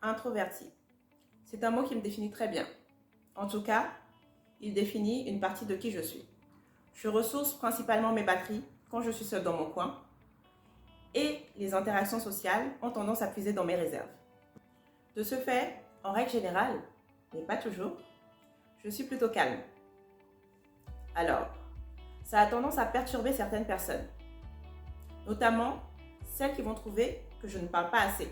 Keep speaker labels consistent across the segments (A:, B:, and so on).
A: Introverti. C'est un mot qui me définit très bien. En tout cas, il définit une partie de qui je suis. Je ressource principalement mes batteries quand je suis seule dans mon coin et les interactions sociales ont tendance à puiser dans mes réserves. De ce fait, en règle générale, mais pas toujours, je suis plutôt calme. Alors, ça a tendance à perturber certaines personnes, notamment celles qui vont trouver que je ne parle pas assez.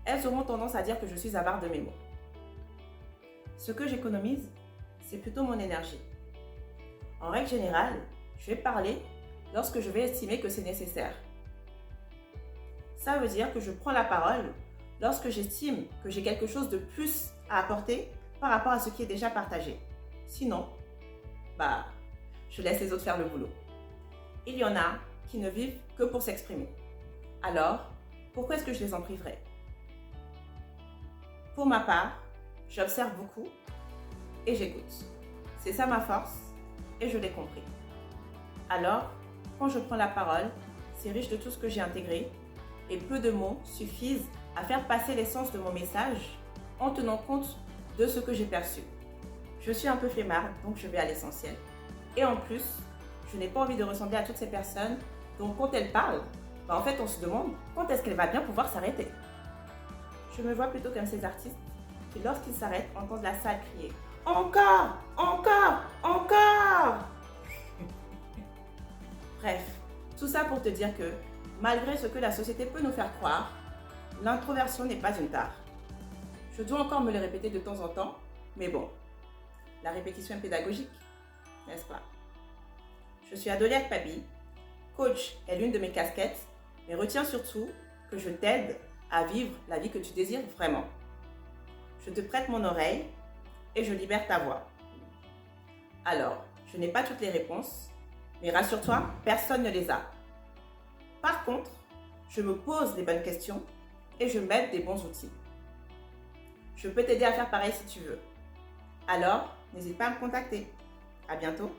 A: Elles auront tendance à dire que je suis avare de mes mots. Ce que j'économise, c'est plutôt mon énergie. En règle générale, je vais parler lorsque je vais estimer que c'est nécessaire. Ça veut dire que je prends la parole lorsque j'estime que j'ai quelque chose de plus à apporter par rapport à ce qui est déjà partagé. Sinon, je laisse les autres faire le boulot. Il y en a qui ne vivent que pour s'exprimer. Alors, pourquoi est-ce que je les en priverais? Pour ma part, j'observe beaucoup et j'écoute. C'est ça ma force et je l'ai compris. Alors, quand je prends la parole, c'est riche de tout ce que j'ai intégré et peu de mots suffisent à faire passer l'essence de mon message en tenant compte de ce que j'ai perçu. Je suis un peu flemmarde, donc je vais à l'essentiel. Et en plus, je n'ai pas envie de ressembler à toutes ces personnes dont quand elles parlent, en fait on se demande quand est-ce qu'elle va bien pouvoir s'arrêter. Je me vois plutôt comme ces artistes qui, lorsqu'ils s'arrêtent, entendent la salle crier « Encore! Encore! Encore !» Bref, tout ça pour te dire que, malgré ce que la société peut nous faire croire, l'introversion n'est pas une tare. Je dois encore me le répéter de temps en temps, mais bon, la répétition est pédagogique, n'est-ce pas? Je suis Adoliette Pabi, coach est l'une de mes casquettes, mais retiens surtout que je t'aide à vivre la vie que tu désires vraiment. Je te prête mon oreille et je libère ta voix. Alors, je n'ai pas toutes les réponses, mais rassure-toi, personne ne les a. Par contre, je me pose les bonnes questions et je m'aide des bons outils. Je peux t'aider à faire pareil si tu veux. Alors, n'hésite pas à me contacter. À bientôt.